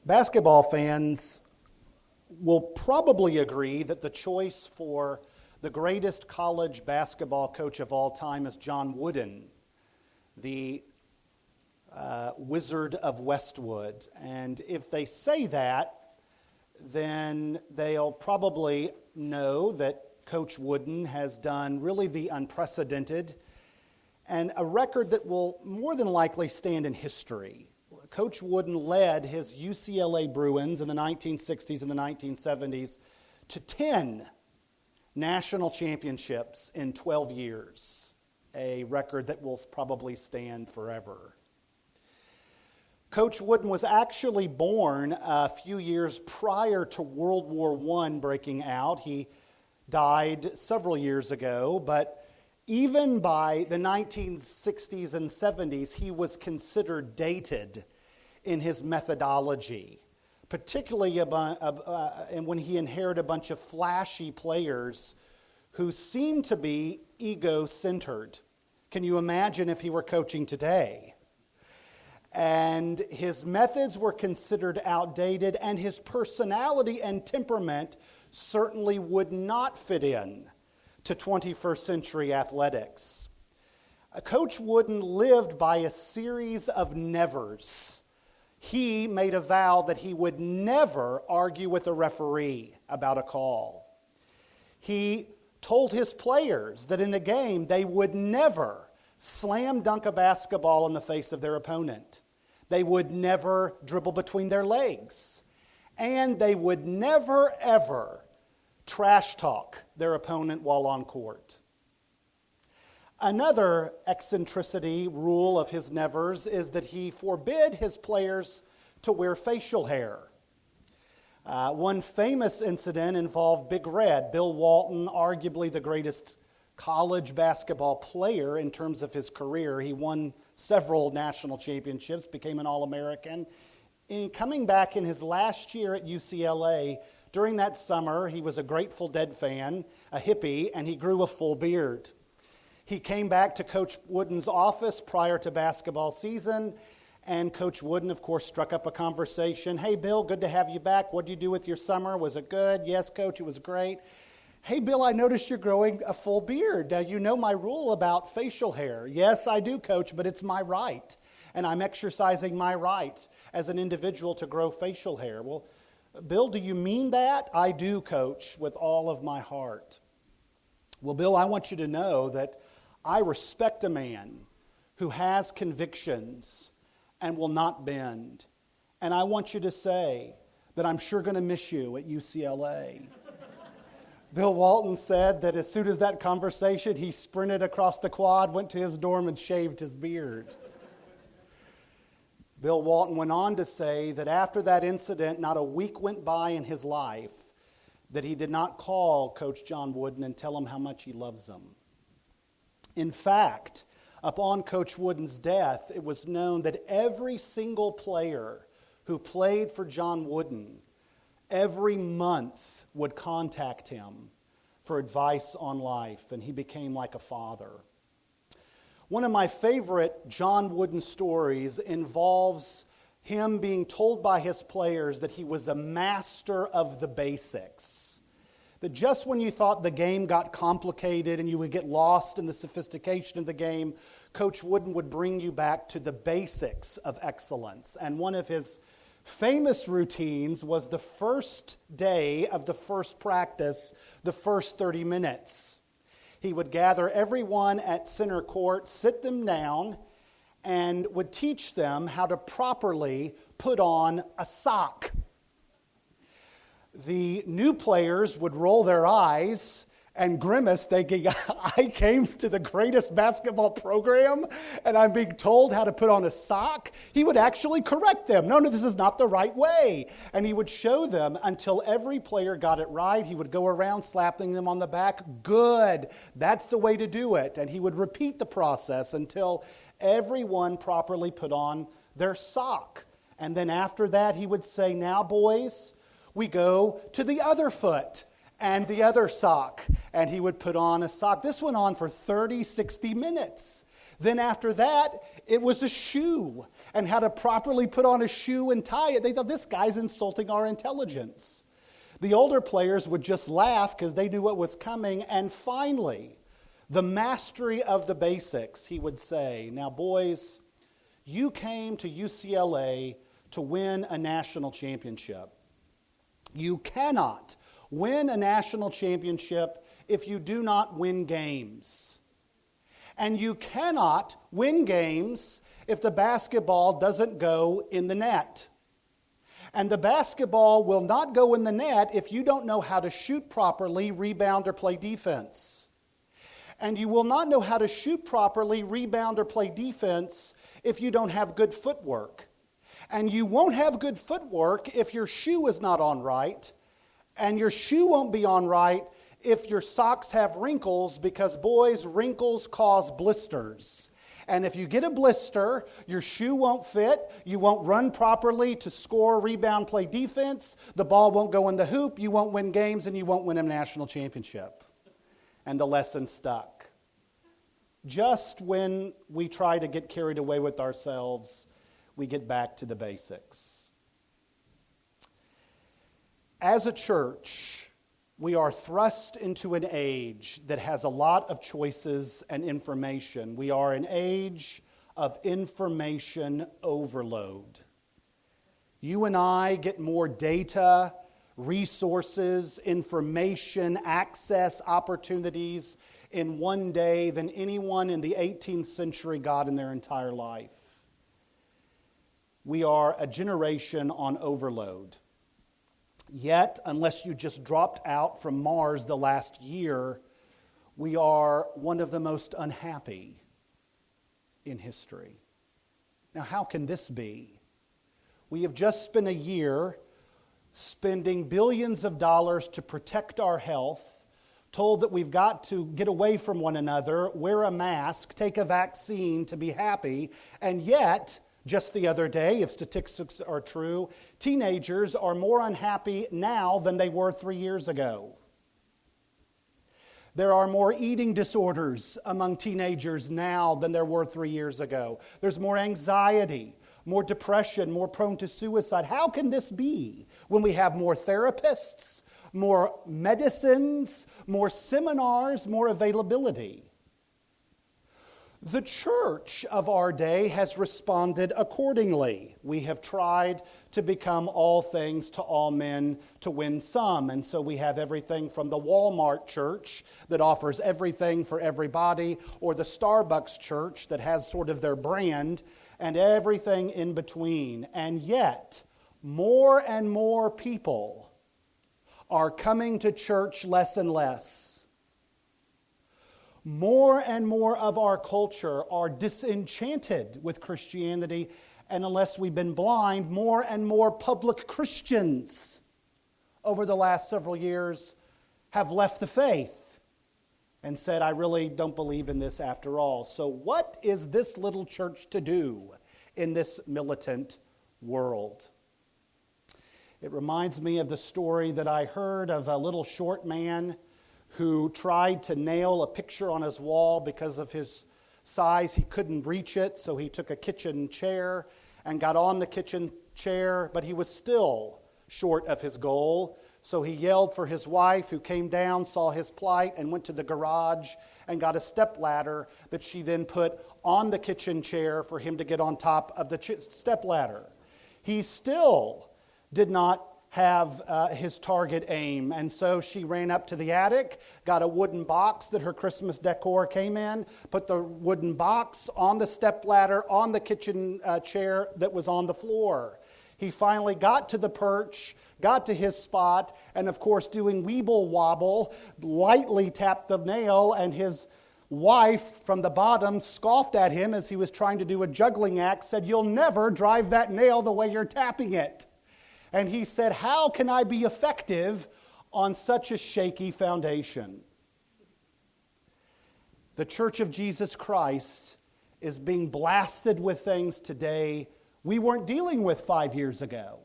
Basketball fans will probably agree that the choice for the greatest college basketball coach of all time is John Wooden, the Wizard of Westwood. And if they say that, then they'll probably know that Coach Wooden has done really the unprecedented and a record that will more than likely stand in history. Coach Wooden led his UCLA Bruins in the 1960s and the 1970s to 10 national championships in 12 years, a record that will probably stand forever. Coach Wooden was actually born a few years prior to World War I breaking out. He died several years ago, but even by the 1960s and 70s, he was considered dated in his methodology, particularly when he inherited a bunch of flashy players who seemed to be ego-centered. Can you imagine if he were coaching today? And his methods were considered outdated, and his personality and temperament certainly would not fit in to 21st century athletics. Coach Wooden lived by a series of nevers. He made a vow that he would never argue with a referee about a call. He told his players that in a game they would never slam dunk a basketball in the face of their opponent. They would never dribble between their legs. And they would never, ever trash talk their opponent while on court. Another eccentricity rule of his nevers is that he forbid his players to wear facial hair. One famous incident involved Big Red, Bill Walton, arguably the greatest college basketball player in terms of his career. He won several national championships, became an All-American. Coming back in his last year at UCLA, during that summer, he was a Grateful Dead fan, a hippie, and he grew a full beard. He came back to Coach Wooden's office prior to basketball season, and Coach Wooden, of course, struck up a conversation. Hey, Bill, good to have you back. What did you do with your summer? Was it good? Yes, Coach, it was great. Hey, Bill, I noticed you're growing a full beard. Now, you know my rule about facial hair. Yes, I do, Coach, but it's my right, and I'm exercising my right as an individual to grow facial hair. Well, Bill, do you mean that? I do, Coach, with all of my heart. Well, Bill, I want you to know that I respect a man who has convictions and will not bend. And I want you to say that I'm sure going to miss you at UCLA. Bill Walton said that as soon as that conversation, he sprinted across the quad, went to his dorm, and shaved his beard. Bill Walton went on to say that after that incident, not a week went by in his life that he did not call Coach John Wooden and tell him how much he loves him. In fact, upon Coach Wooden's death, it was known that every single player who played for John Wooden every month would contact him for advice on life, and he became like a father. One of my favorite John Wooden stories involves him being told by his players that he was a master of the basics. That just when you thought the game got complicated and you would get lost in the sophistication of the game, Coach Wooden would bring you back to the basics of excellence. And one of his famous routines was the first day of the first practice, the first 30 minutes. He would gather everyone at center court, sit them down, and would teach them how to properly put on a sock. The new players would roll their eyes and grimace, thinking, I came to the greatest basketball program and I'm being told how to put on a sock. He would actually correct them. No, this is not the right way. And he would show them until every player got it right. He would go around slapping them on the back. Good, that's the way to do it. And he would repeat the process until everyone properly put on their sock. And then after that, he would say, now boys, we go to the other foot and the other sock. And he would put on a sock. This went on for 30, 60 minutes. Then after that, it was a shoe and how to properly put on a shoe and tie it. They thought, this guy's insulting our intelligence. The older players would just laugh because they knew what was coming. And finally, the mastery of the basics, he would say, now boys, you came to UCLA to win a national championship. You cannot win a national championship if you do not win games. And you cannot win games if the basketball doesn't go in the net. And the basketball will not go in the net if you don't know how to shoot properly, rebound, or play defense. And you will not know how to shoot properly, rebound, or play defense if you don't have good footwork. And you won't have good footwork if your shoe is not on right. And your shoe won't be on right if your socks have wrinkles, because, boys, wrinkles cause blisters. And if you get a blister, your shoe won't fit, you won't run properly to score, rebound, play defense, the ball won't go in the hoop, you won't win games, and you won't win a national championship. And the lesson stuck. Just when we try to get carried away with ourselves, we get back to the basics. As a church, we are thrust into an age that has a lot of choices and information. We are an age of information overload. You and I get more data, resources, information, access, opportunities in one day than anyone in the 18th century got in their entire life. We are a generation on overload. Yet, unless you just dropped out from Mars the last year, we are one of the most unhappy in history. Now, how can this be? We have just spent a year spending billions of dollars to protect our health, told that we've got to get away from one another, wear a mask, take a vaccine to be happy, and yet, just the other day, if statistics are true, teenagers are more unhappy now than they were 3 years ago. There are more eating disorders among teenagers now than there were 3 years ago. There's more anxiety, more depression, more prone to suicide. How can this be when we have more therapists, more medicines, more seminars, more availability? The church of our day has responded accordingly. We have tried to become all things to all men to win some. And so we have everything from the Walmart church that offers everything for everybody, or the Starbucks church that has sort of their brand, and everything in between. And yet, more and more people are coming to church less and less. More and more of our culture are disenchanted with Christianity, and unless we've been blind, more and more public Christians over the last several years have left the faith and said, I really don't believe in this after all. So what is this little church to do in this militant world? It reminds me of the story that I heard of a little short man who tried to nail a picture on his wall because of his size. He couldn't reach it, so he took a kitchen chair and got on the kitchen chair, but he was still short of his goal. So he yelled for his wife, who came down, saw his plight, and went to the garage and got a stepladder that she then put on the kitchen chair for him to get on top of the stepladder. He still did not have his target aim. And so she ran up to the attic, got a wooden box that her Christmas decor came in, put the wooden box on the stepladder on the kitchen chair that was on the floor. He finally got to the perch, got to his spot, and of course, doing weeble wobble, lightly tapped the nail, and his wife from the bottom scoffed at him as he was trying to do a juggling act, said, "You'll never drive that nail the way you're tapping it." And he said, how can I be effective on such a shaky foundation? The Church of Jesus Christ is being blasted with things today we weren't dealing with 5 years ago.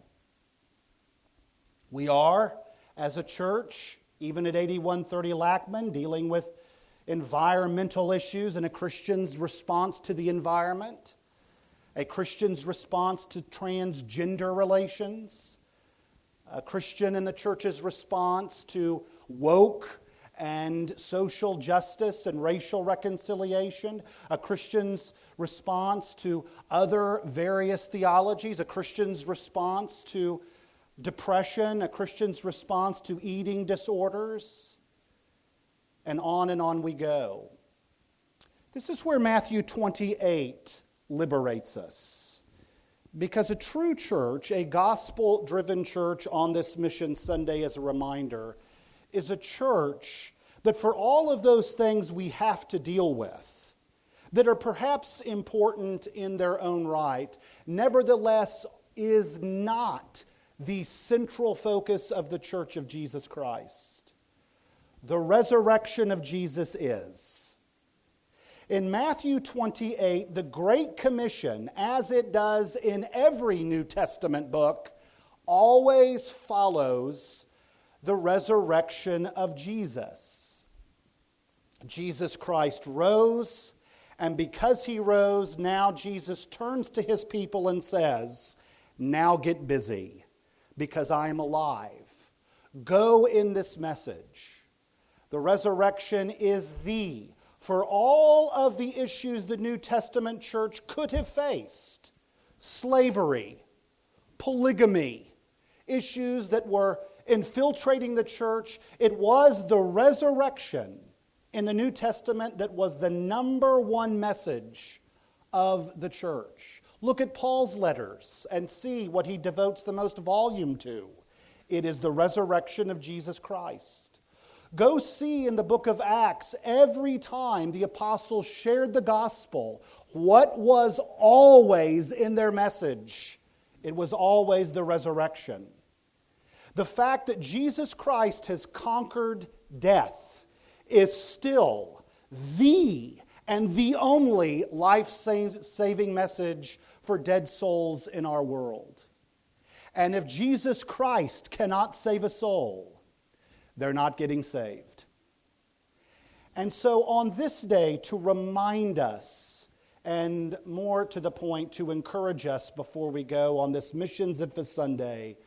We are, as a church, even at 8130 Lackman, dealing with environmental issues and a Christian's response to the environment. a Christian's response to transgender relations, a Christian in the church's response to woke and social justice and racial reconciliation, a Christian's response to other various theologies, a Christian's response to depression, a Christian's response to eating disorders, and on we go. This is where Matthew 28 liberates us. Because a true church, a gospel-driven church on this Mission Sunday, as a reminder, is a church that for all of those things we have to deal with, that are perhaps important in their own right, nevertheless is not the central focus of the Church of Jesus Christ. The resurrection of Jesus is. In Matthew 28, the Great Commission, as it does in every New Testament book, always follows the resurrection of Jesus. Jesus Christ rose, and because he rose, now Jesus turns to his people and says, "Now get busy, because I am alive. Go in this message." The resurrection is for all of the issues the New Testament church could have faced, slavery, polygamy, issues that were infiltrating the church, it was the resurrection in the New Testament that was the number one message of the church. Look at Paul's letters and see what he devotes the most volume to. It is the resurrection of Jesus Christ. Go see in the book of Acts, every time the apostles shared the gospel, what was always in their message? It was always the resurrection. The fact that Jesus Christ has conquered death is still the only life-saving message for dead souls in our world. And if Jesus Christ cannot save a soul, they're not getting saved. And so on this day, to remind us, and more to the point, to encourage us before we go on this Missions Emphasis Sunday,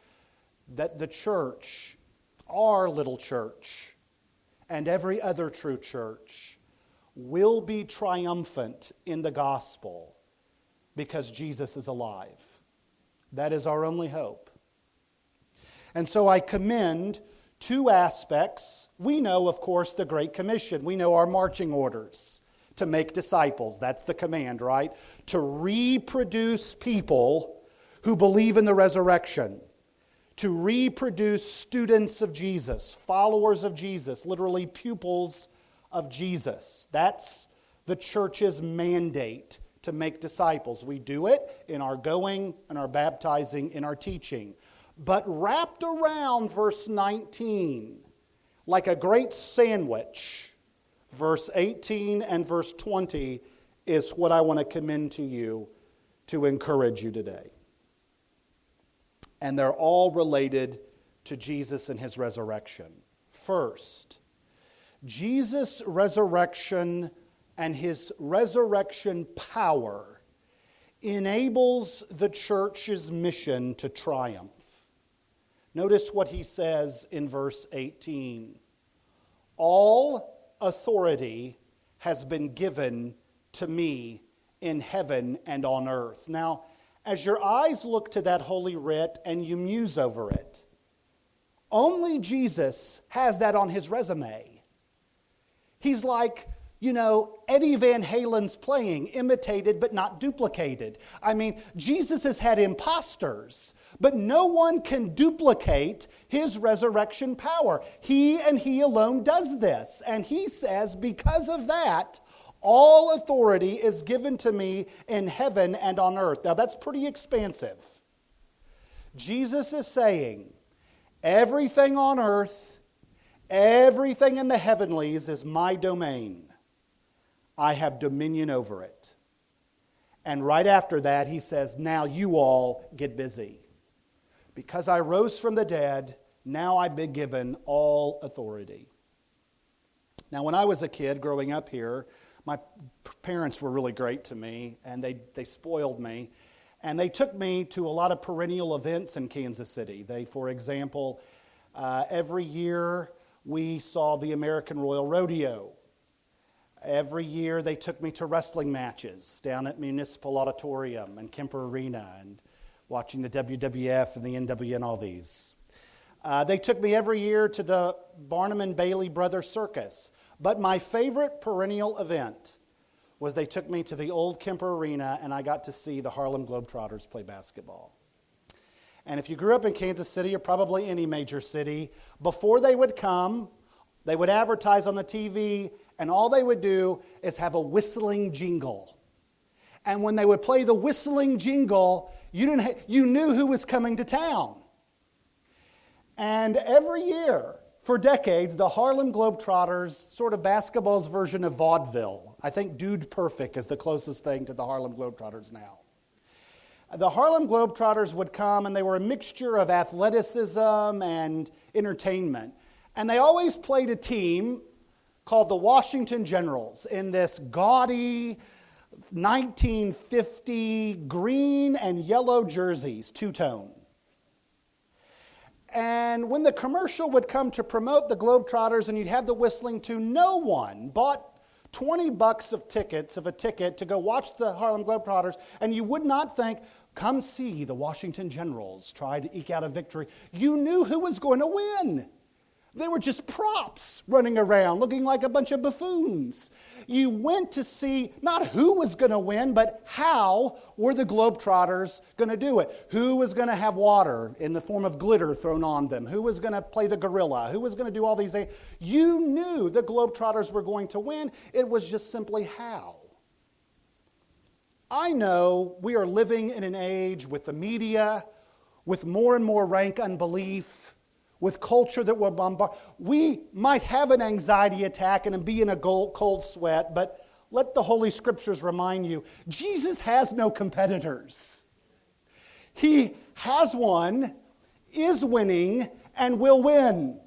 that the church, our little church, and every other true church will be triumphant in the gospel because Jesus is alive. That is our only hope. And so I commend two aspects. We know, of course, the Great Commission. We know our marching orders to make disciples. That's the command, right? To reproduce people who believe in the resurrection. To reproduce students of Jesus, followers of Jesus, literally pupils of Jesus. That's the church's mandate, to make disciples. We do it in our going, in our baptizing, in our teaching. But wrapped around verse 19, like a great sandwich, verse 18 and verse 20 is what I want to commend to you to encourage you today. And they're all related to Jesus and his resurrection. First, Jesus' resurrection and his resurrection power enables the church's mission to triumph. Notice what he says in verse 18. All authority has been given to me in heaven and on earth. Now, as your eyes look to that holy writ and you muse over it, only Jesus has that on his resume. He's like, Eddie Van Halen's playing, imitated but not duplicated. I mean, Jesus has had imposters, but no one can duplicate his resurrection power. He and he alone does this. And he says, because of that, all authority is given to me in heaven and on earth. Now, that's pretty expansive. Jesus is saying, everything on earth, everything in the heavenlies is my domain. I have dominion over it. And right after that, he says, now you all get busy. Because I rose from the dead, now I've been given all authority. Now, when I was a kid growing up here, My parents were really great to me, and they spoiled me. And they took me to a lot of perennial events in Kansas City. For example, every year we saw the American Royal Rodeo. Every year they took me to wrestling matches down at Municipal Auditorium and Kemper Arena and watching the WWF and the NW and all these. They took me every year to the Barnum and Bailey Brothers Circus. But my favorite perennial event was they took me to the old Kemper Arena and I got to see the Harlem Globetrotters play basketball. And if you grew up in Kansas City or probably any major city, before they would come, they would advertise on the TV, and all they would do is have a whistling jingle. And when they would play the whistling jingle, you knew who was coming to town. And every year, for decades, the Harlem Globetrotters, sort of basketball's version of vaudeville. I think Dude Perfect is the closest thing to the Harlem Globetrotters now. The Harlem Globetrotters would come, and they were a mixture of athleticism and entertainment. And they always played a team called the Washington Generals in this gaudy 1950 green and yellow jerseys, two-tone. And when the commercial would come to promote the Globetrotters and you'd have the whistling tune, no one bought $20 of a ticket to go watch the Harlem Globetrotters, and you would not think, come see the Washington Generals try to eke out a victory. You knew who was going to win. They were just props running around looking like a bunch of buffoons. You went to see not who was going to win, but how were the Globetrotters going to do it. Who was going to have water in the form of glitter thrown on them? Who was going to play the gorilla? Who was going to do all these things? You knew the Globetrotters were going to win. It was just simply how. I know we are living in an age with the media, with more and more rank unbelief, with culture that will bombard. We might have an anxiety attack and be in a cold sweat, but let the Holy Scriptures remind you, Jesus has no competitors. He has one, is winning, and will win.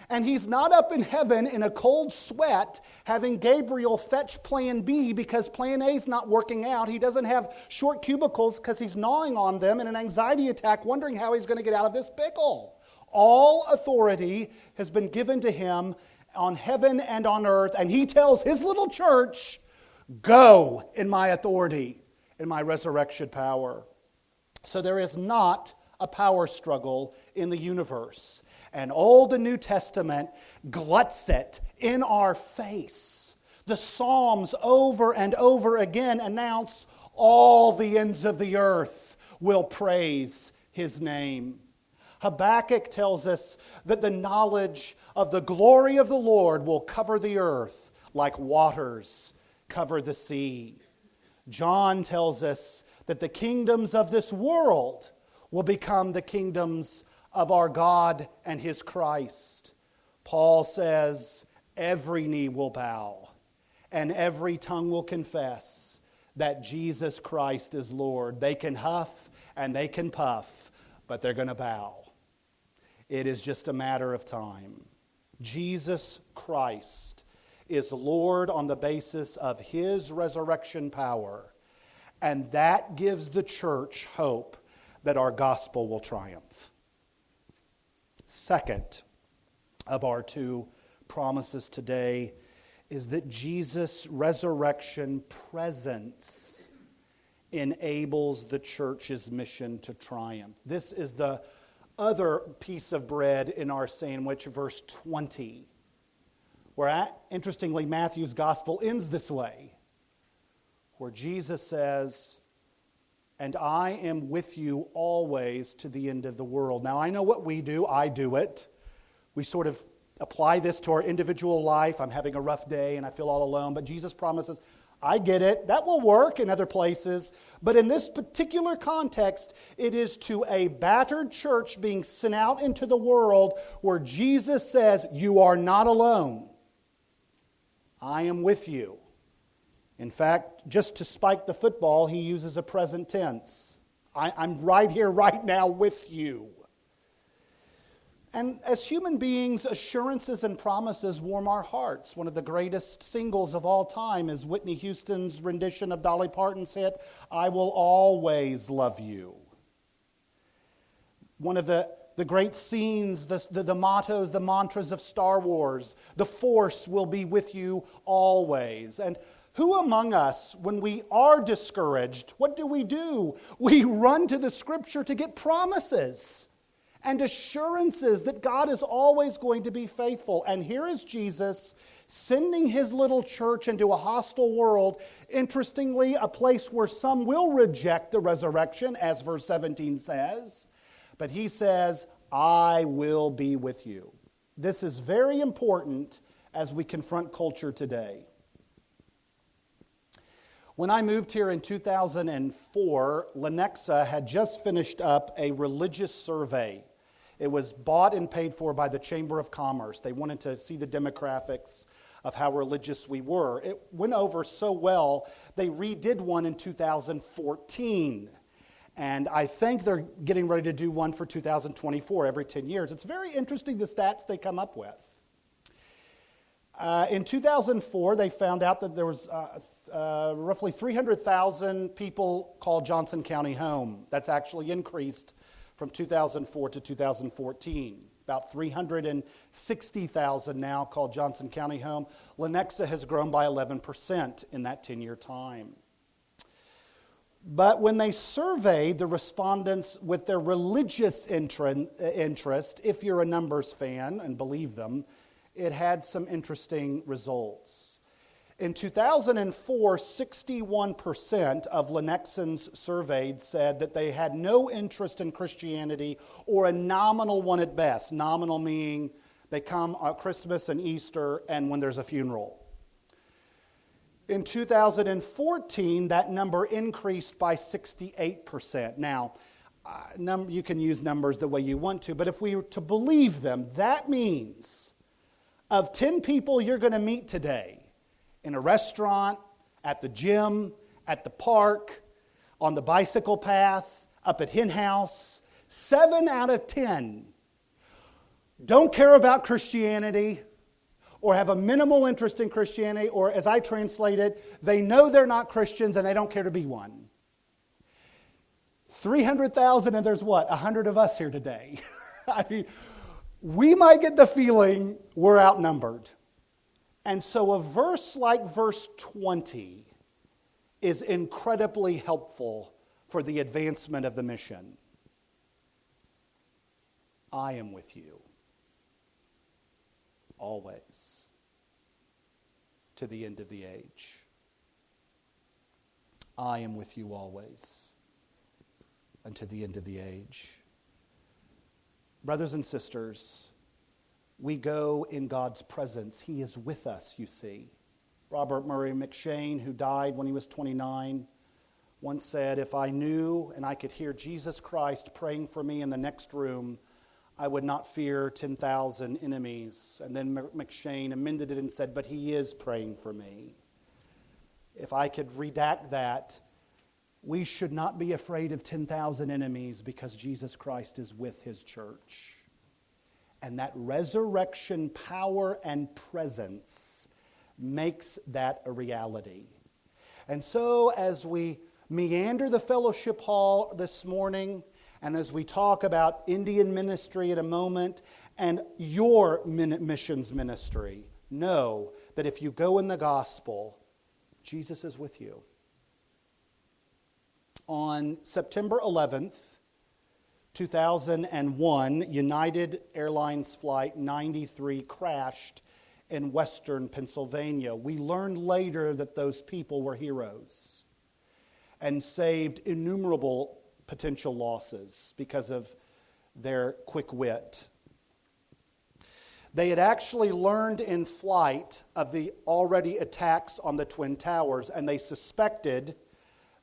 And he's not up in heaven in a cold sweat having Gabriel fetch plan B because plan A is not working out. He doesn't have short cubicles because he's gnawing on them in an anxiety attack wondering how he's going to get out of this pickle. All authority has been given to him on heaven and on earth, and he tells his little church, go in my authority, in my resurrection power. So there is not a power struggle in the universe. And Old and New Testament gluts it in our face. The Psalms over and over again announce all the ends of the earth will praise his name. Habakkuk tells us that the knowledge of the glory of the Lord will cover the earth like waters cover the sea. John tells us that the kingdoms of this world will become the kingdoms of our God and his Christ. Paul says every knee will bow and every tongue will confess that Jesus Christ is Lord. They can huff and they can puff, but they're going to bow. It is just a matter of time. Jesus Christ is Lord on the basis of his resurrection power, and that gives the church hope that our gospel will triumph. Second of our two promises today is that Jesus' resurrection presence enables the church's mission to triumph. This is the other piece of bread in our sandwich, verse 20, where, interestingly, Matthew's gospel ends this way, where Jesus says, and I am with you always to the end of the world. Now, I know what we do. I do it. We sort of apply this to our individual life. I'm having a rough day and I feel all alone. But Jesus promises, I get it. That will work in other places. But in this particular context, it is to a battered church being sent out into the world where Jesus says, you are not alone. I am with you. In fact, just to spike the football, he uses a present tense. I'm right here, right now with you. And as human beings, assurances and promises warm our hearts. One of the greatest singles of all time is Whitney Houston's rendition of Dolly Parton's hit, "I Will Always Love You." One of the great scenes, the mottos, the mantras of Star Wars, "The Force will be with you always." And who among us, when we are discouraged, what do? We run to the Scripture to get promises and assurances that God is always going to be faithful. And here is Jesus sending his little church into a hostile world, interestingly, a place where some will reject the resurrection, as verse 17 says. But he says, "I will be with you." This is very important as we confront culture today. When I moved here in 2004, Lenexa had just finished up a religious survey. It was bought and paid for by the Chamber of Commerce. They wanted to see the demographics of how religious we were. It went over so well, they redid one in 2014. And I think they're getting ready to do one for 2024 every 10 years. It's very interesting, the stats they come up with. In 2004, they found out that there was roughly 300,000 people called Johnson County home. That's actually increased from 2004 to 2014. About 360,000 now called Johnson County home. Lenexa has grown by 11% in that 10-year time. But when they surveyed the respondents with their religious interest, if you're a numbers fan and believe them, it had some interesting results. In 2004, 61% of Lenexans surveyed said that they had no interest in Christianity, or a nominal one at best. Nominal meaning they come at Christmas and Easter and when there's a funeral. In 2014, that number increased by 68%. Now, you can use numbers the way you want to, but if we were to believe them, that means of 10 people you're going to meet today, in a restaurant, at the gym, at the park, on the bicycle path, up at Hen House, 7 out of 10 don't care about Christianity, or have a minimal interest in Christianity, or as I translate it, they know they're not Christians and they don't care to be one. 300,000, and there's what? 100 of us here today. I mean, we might get the feeling we're outnumbered. And so a verse like verse 20 is incredibly helpful for the advancement of the mission. I am with you always, to the end of the age. I am with you always, unto the end of the age. Brothers and sisters, we go in God's presence. He is with us, you see. Robert Murray McShane, who died when he was 29, once said, "If I knew and I could hear Jesus Christ praying for me in the next room, I would not fear 10,000 enemies." And then McShane amended it and said, "But he is praying for me." If I could redact that, we should not be afraid of 10,000 enemies because Jesus Christ is with his church. And that resurrection power and presence makes that a reality. And so as we meander the fellowship hall this morning, and as we talk about Indian ministry in a moment, and your missions ministry, know that if you go in the gospel, Jesus is with you. On September 11th, 2001, United Airlines Flight 93 crashed in western Pennsylvania. We learned later that those people were heroes and saved innumerable potential losses because of their quick wit. They had actually learned in flight of the already attacks on the Twin Towers, and they suspected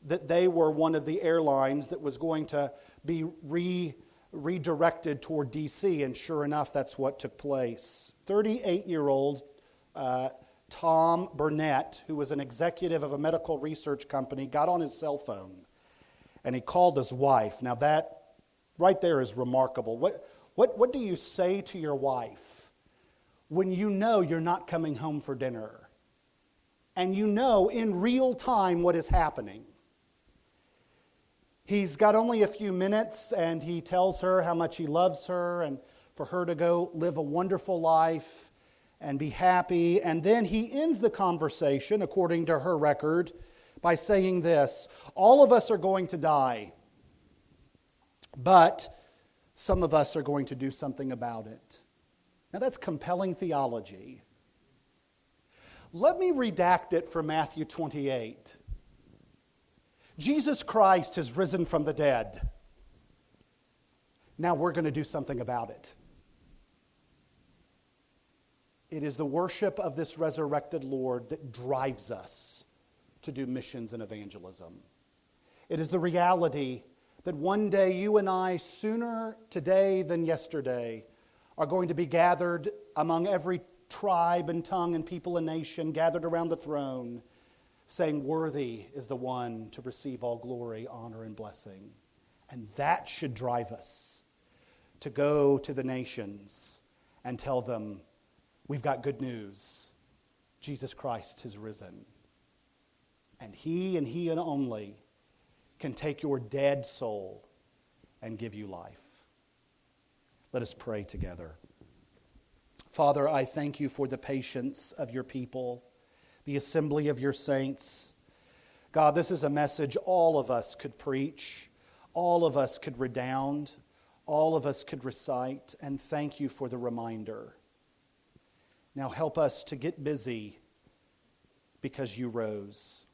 that they were one of the airlines that was going to be redirected toward D.C., and sure enough, that's what took place. 38-year-old Tom Burnett, who was an executive of a medical research company, got on his cell phone, and he called his wife. Now that right there is remarkable. What do you say to your wife when you know you're not coming home for dinner and you know in real time what is happening? He's got only a few minutes and he tells her how much he loves her and for her to go live a wonderful life and be happy. And then he ends the conversation, according to her record, by saying this: all of us are going to die, but some of us are going to do something about it. Now that's compelling theology. Let me redact it from Matthew 28. Jesus Christ has risen from the dead. Now we're going to do something about it. It is the worship of this resurrected Lord that drives us to do missions and evangelism. It is the reality that one day you and I, sooner today than yesterday, are going to be gathered among every tribe and tongue and people and nation, gathered around the throne, saying, worthy is the one to receive all glory, honor, and blessing. And that should drive us to go to the nations and tell them, we've got good news. Jesus Christ has risen. And He and only can take your dead soul and give you life. Let us pray together. Father, I thank you for the patience of your people, the assembly of your saints. God, this is a message all of us could preach, all of us could redound, all of us could recite, and thank you for the reminder. Now help us to get busy because you rose.